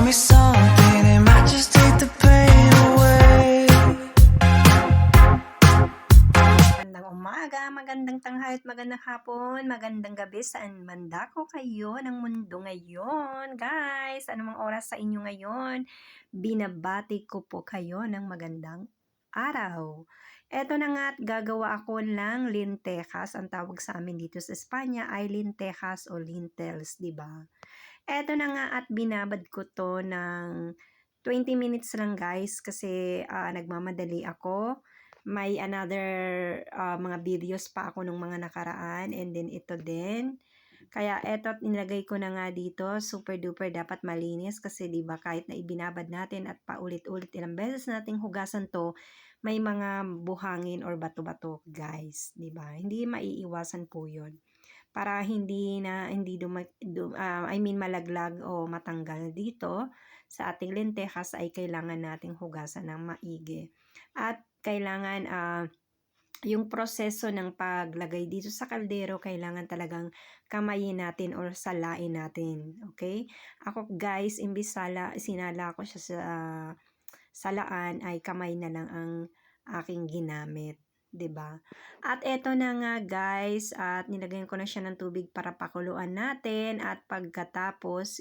me something, it might just take the pain away. Magandang umaga, magandang tanghali at magandang hapon, magandang gabi saan man dako kayo ng mundo ngayon. Guys, anumang oras sa inyo ngayon, binabati ko po kayo ng magandang araw. Eto na nga at gagawa ako ng lentejas. Ang tawag sa amin dito sa Espanya ay lentejas o lentils, di ba? Eto na nga at binabad ko to ng 20 minutes lang guys kasi nagmamadali ako. May another mga videos pa ako nung mga nakaraan and then ito din. Kaya eto at nilagay ko na nga dito, super duper dapat malinis kasi 'di ba kahit na ibinabad natin at paulit-ulit ilang beses nating hugasan to, may mga buhangin or bato-bato guys, 'di ba? Hindi maiiwasan po 'yon para hindi malaglag o matanggal dito sa ating lentejas ay kailangan nating hugasan ng maigi. At kailangan yung proseso ng paglagay dito sa kaldero kailangan talagang kamayin natin or salain natin, okay? Ako guys, imbis sinala ko siya sa salaan ay kamay na lang ang aking ginamit. 'Di ba? At eto na nga guys, at nilagyan ko na siya ng tubig para pakuluan natin at pagkatapos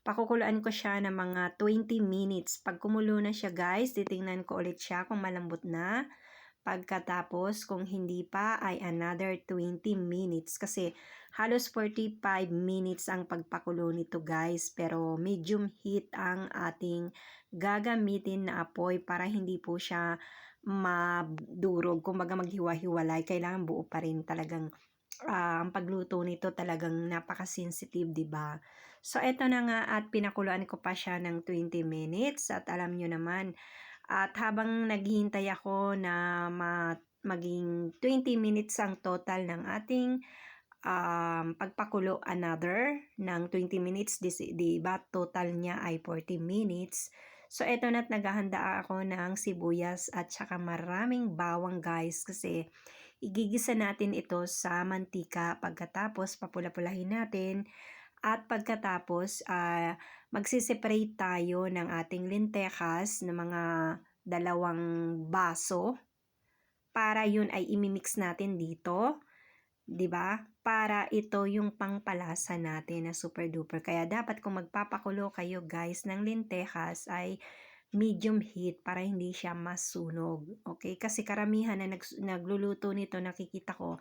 pakukuluan ko siya ng mga 20 minutes. Pag kumulo na siya guys, titingnan ko ulit siya kung malambot na. Pagkatapos, kung hindi pa, ay another 20 minutes. Kasi halos 45 minutes ang pagpakulo nito guys. Pero medium heat ang ating gagamitin na apoy para hindi po siya madurog. Kumbaga maghiwa-hiwalay. Kailangan buo pa rin talagang ang pagluto nito talagang napaka-sensitive, 'di ba? So eto na nga at pinakuluan ko pa siya ng 20 minutes at alam nyo naman at habang naghihintay ako na maging 20 minutes ang total ng ating pagpakulo another ng 20 minutes, di ba total niya ay 40 minutes. So eto na't naghahanda ako ng sibuyas at saka maraming bawang guys kasi igigisa natin ito sa mantika pagkatapos papula-pulahin natin at pagkatapos magsiseparate tayo ng ating lentejas ng mga 2 baso para yun ay imimix natin dito, 'di ba? Para ito yung pangpalasa natin na super duper. Kaya dapat kung magpapakulo kayo guys ng lentejas ay medium heat para hindi siya masunog. Okay? Kasi karamihan na nagluluto nito nakikita ko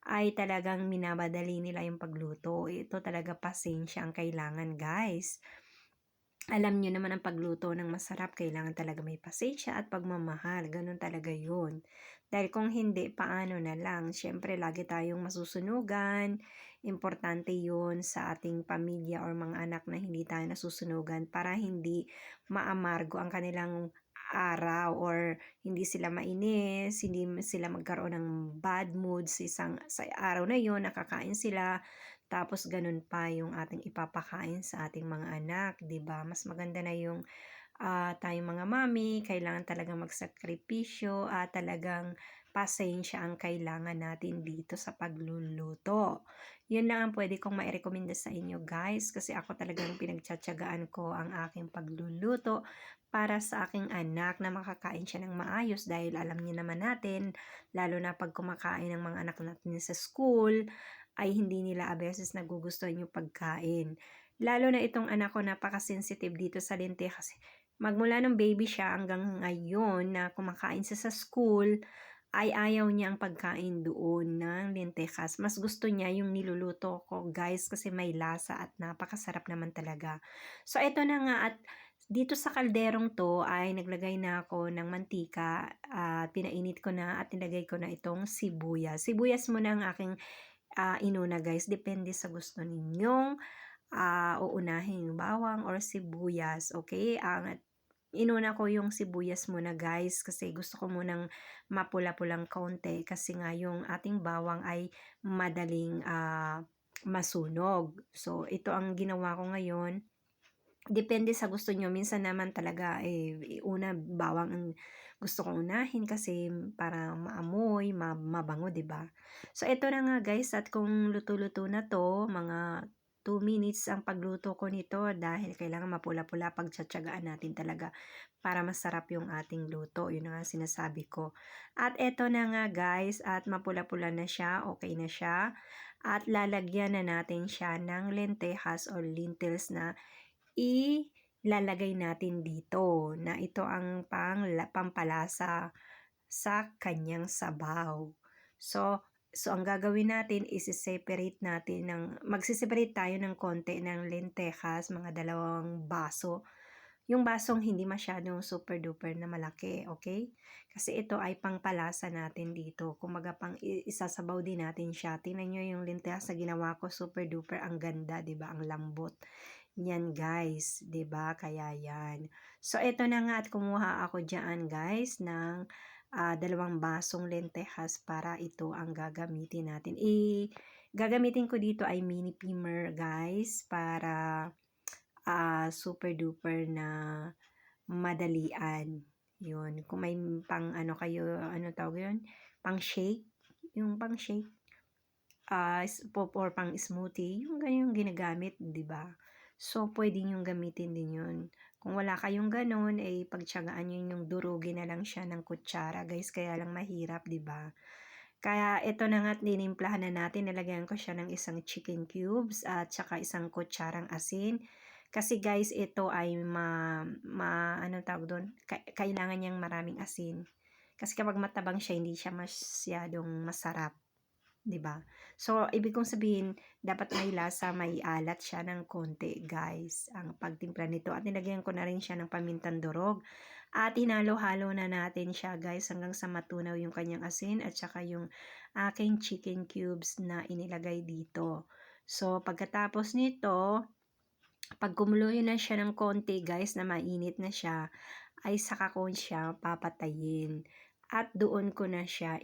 ay talagang minabadali nila yung pagluto. Ito talaga pasensya ang kailangan guys. Alam nyo naman ang pagluto ng masarap, kailangan talaga may pasensya at pagmamahal. Ganun talaga yun. Dahil kung hindi, paano na lang? Siyempre, lagi tayong masusunugan. Importante yun sa ating pamilya or mga anak na hindi tayo nasusunugan para hindi maamargo ang kanilang araw or hindi sila mainis, hindi sila magkaroon ng bad mood sa araw na yun, nakakain sila, tapos ganun pa yung ating ipapakain sa ating mga anak, 'di ba? Mas maganda na yung tayong mga mami, kailangan talagang magsakripisyo at talagang pasensya ang kailangan natin dito sa pagluluto. Yun lang ang pwede kong mairekomenda sa inyo guys kasi ako talagang pinagtsatsagaan ko ang aking pagluluto para sa aking anak na makakain siya ng maayos dahil alam niyo naman natin, lalo na pag kumakain ng mga anak natin sa school, ay hindi nila a beses nagugustuhan yung pagkain. Lalo na itong anak ko napaka-sensitive dito sa lentejas kasi magmula nung baby siya hanggang ngayon na kumakain siya sa school, ay ayaw niya ang pagkain doon ng lentejas. Mas gusto niya yung niluluto ko guys kasi may lasa at napakasarap naman talaga. So ito na nga at dito sa kalderong to ay naglagay na ako ng mantika at pinainit ko na at nilagay ko na itong sibuyas. Sibuyas muna ang aking inuna guys. Depende sa gusto ninyong uunahin yung bawang or sibuyas. Okay? Inuna ko yung sibuyas muna guys kasi gusto ko munang mapula-pulang kaunti kasi nga yung ating bawang ay madaling masunog. So, ito ang ginawa ko ngayon. Depende sa gusto nyo. Minsan naman talaga, una bawang ang gusto kong unahin kasi para maamoy, mabango, 'di ba? So, ito na nga guys, at kung luto-luto na to, mga 2 minutes ang pagluto ko nito dahil kailangan mapula-pula, pagtiyatiyagaan natin talaga para masarap yung ating luto. Yun na nga sinasabi ko. At eto na nga guys, at mapula-pula na siya, okay na siya. At lalagyan na natin siya ng lentejas or lentils na ilalagay natin dito, na ito ang pampalasa sa kanyang sabaw. So ang gagawin natin is separate natin magse-separate tayo ng konti ng lentejas, mga 2 baso. Yung basong hindi masyadong super duper na malaki, okay? Kasi ito ay pangpalasa natin dito. Kumbaga isasabaw din natin siya. Tingnan nyo yung lentejas na ginawa ko, super duper ang ganda, 'di ba? Ang lambot. Yan guys, 'di ba? Kaya yan. So ito na nga at kumuha ako diyan guys ng 2 basong lentejas para ito ang gagamitin natin. Gagamitin ko dito ay mini pimer guys para super duper na madalian. Yun, kung may pang ano kayo, ano tawag yun? Pang shake, yung pang shake or pang smoothie, yung ganyan ginagamit, 'di ba? So pwede yung gamitin din yun. Kung wala kayong ganun, pagtiyagaan nyo yung durugin na lang siya ng kutsara, guys, kaya lang mahirap, 'di ba? Kaya ito na nga, tinimplahan na natin, nilagyan ko siya ng isang chicken cubes at saka isang kutsarang asin. Kasi guys, ito ay ano tawag doon, kailangan niyang maraming asin. Kasi kapag matabang siya, hindi siya masyadong masarap, 'di ba? So, ibig kong sabihin, dapat may lasa, may alat siya ng konti, guys, ang pagtimpla nito. At nilagyan ko na rin siya ng pamintang durog. At hinalo-halo na natin siya, guys, hanggang sa matunaw yung kanyang asin at saka yung aking chicken cubes na inilagay dito. So, pagkatapos nito, pag kumulo na siya ng konti, guys, na mainit na siya, ay saka ko siya papatayin. At doon ko na siya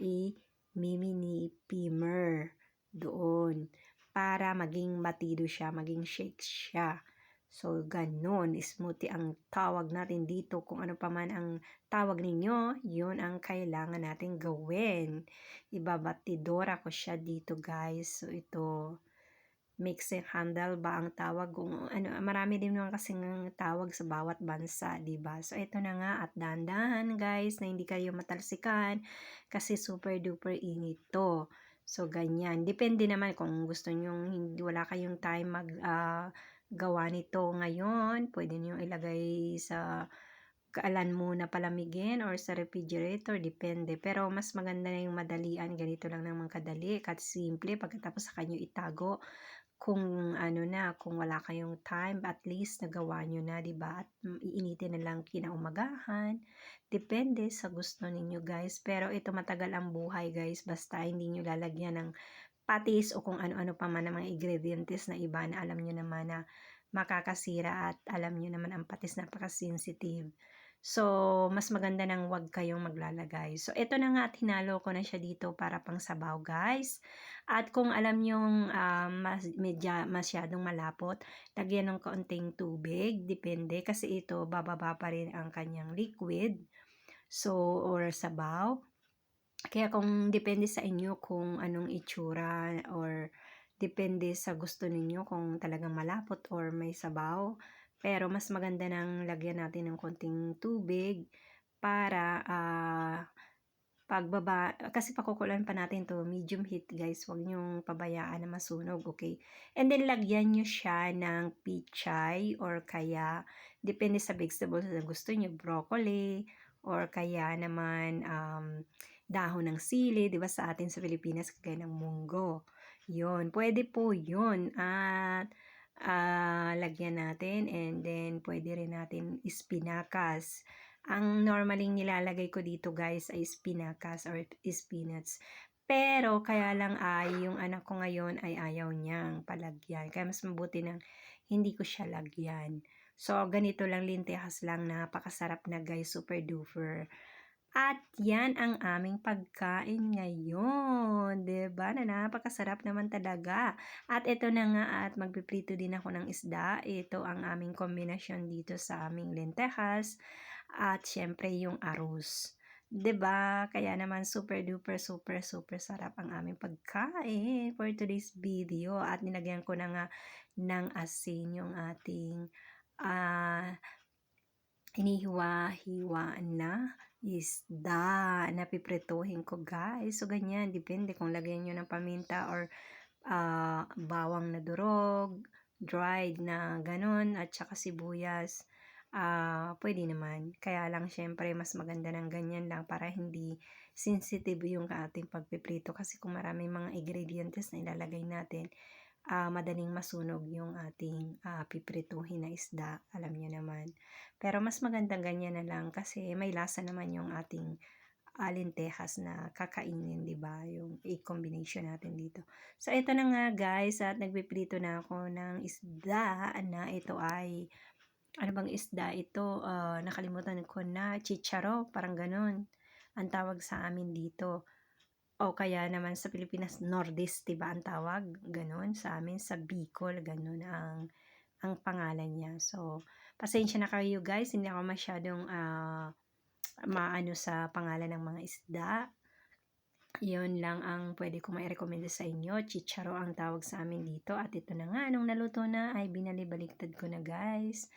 mini pimer doon para maging batido siya, maging shake siya. So, ganun, smoothie ang tawag natin dito. Kung ano pa man ang tawag ninyo, yun ang kailangan natin gawin. Ibabatidora ko siya dito, guys. So, ito, mixing handle ba ang tawag? Kung ano, marami din naman kasing tawag sa bawat bansa, 'di ba? So ito na nga, at dahan-dahan guys, na hindi kayo matalsikan kasi super duper init to. So ganyan, depende naman kung gusto niyo, hindi wala kayong time gawa nito ngayon, pwede niyo ilagay sa kaalan muna palamigin or sa refrigerator, depende. Pero mas maganda na yung madalian, ganito lang naman kadali, kat simple, pagkatapos sa kanyo itago. Kung ano na, kung wala kayong time, at least nagawa nyo na, 'di ba? At iinitin na lang kinaumagahan. Depende sa gusto ninyo, guys. Pero ito matagal ang buhay, guys. Basta hindi nyo lalagyan ng patis o kung ano-ano pa man ang mga ingredients na iba na alam nyo naman na makakasira, at alam nyo naman ang patis napaka-sensitive. So, mas maganda nang wag kayong maglalagay. So, ito na nga, at hinalo ko na siya dito para pang sabaw, guys. At kung alam nyong masyadong malapot, lagyan ng kaunting tubig. Depende kasi ito, bababa pa rin ang kanyang liquid. So, or sabaw. Kaya kung depende sa inyo kung anong itsura or depende sa gusto ninyo kung talagang malapot or may sabaw. Pero mas maganda nang lagyan natin ng konting tubig para kasi pakukulan pa natin to, medium heat guys, huwag nyong pabayaan na masunog, okay? And then lagyan nyo siya ng pichay or kaya, depende sa vegetables na gusto nyo, broccoli, or kaya naman dahon ng sili, di ba sa atin sa Pilipinas, kagaya ng munggo. Yun, pwede po yun. At lagyan natin, and then pwede rin natin espinacas. Ang normally nilalagay ko dito guys ay espinacas or spinach. Pero kaya lang ay yung anak ko ngayon ay ayaw niyang palagyan. Kaya mas mabuti nang hindi ko siya lagyan. So ganito lang, lentejas lang, napakasarap na guys, super duper. At yan ang aming pagkain ngayon, 'di ba? Na napakasarap naman talaga. At ito na nga, at magpiprito din ako ng isda. Ito ang aming kombinasyon dito sa aming lentejas at syempre yung arroz. 'Di ba? Kaya naman super duper super super sarap ang aming pagkain for today's video at nilagyan ko na nga ng asin yung ating ah, hinihiwa-hiwa na isda na piprituhin ko guys. So ganyan, depende kung lagyan nyo ng paminta or bawang na durog, dried na ganun, at saka sibuyas. Pwede naman. Kaya lang syempre mas maganda ng ganyan lang para hindi sensitive yung ating pagpiprito kasi kung maraming mga ingredients na ilalagay natin, madaling masunog yung ating piprituhin na isda, alam niyo naman. Pero mas magandang ganyan na lang kasi may lasa naman yung ating lentejas na kakainin, 'di ba? Yung i-combination natin dito. So ito na nga guys at nagpiprito na ako ng isda na ito ay ano bang isda ito? Nakalimutan ko na, chicharo, parang ganun ang tawag sa amin dito. O kaya naman sa Pilipinas, Nordis, 'di ba ang tawag? Ganun. Sa amin, sa Bicol, ganun ang pangalan niya. So, pasensya na kayo guys, hindi ako masyadong maano sa pangalan ng mga isda. Yun lang ang pwede ko mai-recommend sa inyo. Chicharo ang tawag sa amin dito. At ito na nga, nung naluto na ay binalibaliktad ko na guys.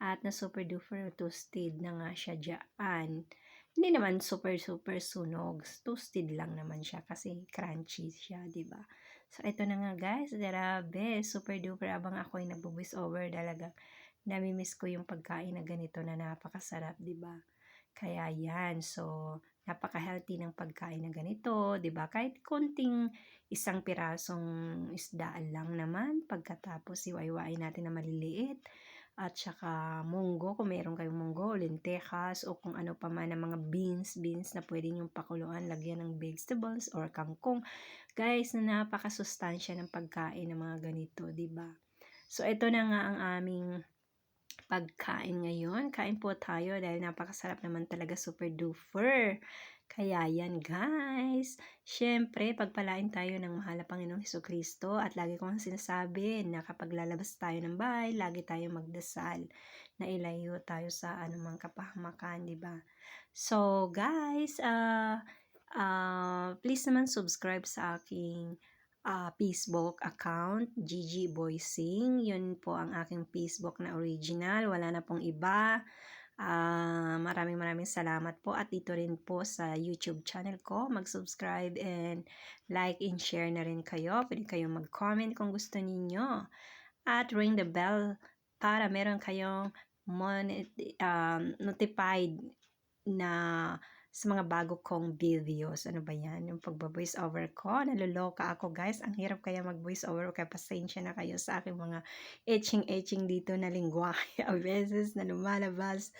At na super duper toasted na nga siya dyan. Hindi naman super super sunog. Toasted lang naman siya kasi crunchy siya, di ba? So ito na nga guys, grabe, super duper abang ako ay nagbo-voice over talaga. Namimiss ko yung pagkain na ganito na napakasarap, di ba? Kaya yan, so napaka-healthy ng pagkain na ganito, 'di ba? Kahit konting isang pirasong isdaan lang naman, pagkatapos iwain natin na maliliit at saka munggo, kung meron kayong munggo, lentejas o kung ano pa man ng mga beans na pwede niyong pakuluan, lagyan ng vegetables or kangkong. Guys, na napakasustansya ng pagkain ng mga ganito, 'di ba? So ito na nga ang aming pagkain ngayon. Kain po tayo dahil napakasarap naman talaga, super duper. Kaya yan guys. Syempre, pagpalain tayo ng mahal na Panginoong Hesukristo at lagi kong sinasabi na kapag lalabas tayo ng bahay, lagi tayo magdasal na ilayo tayo sa anumang kapahamakan, di ba? So guys, please naman subscribe sa aking Facebook account, Gigi Boysing. Yun po ang aking Facebook na original. Wala na pong iba. Maraming salamat po. At dito rin po sa YouTube channel ko, mag-subscribe and like and share na rin kayo. Pwede kayong mag-comment kung gusto ninyo. At ring the bell para meron kayong notified na sa mga bago kong videos. Ano ba yan? Yung pagba-voice over ko. Naluloka ako guys. Ang hirap kaya mag-voice over. Kaya pasensya na kayo sa aking mga etching dito na lingwahe. A beses na lumalabas.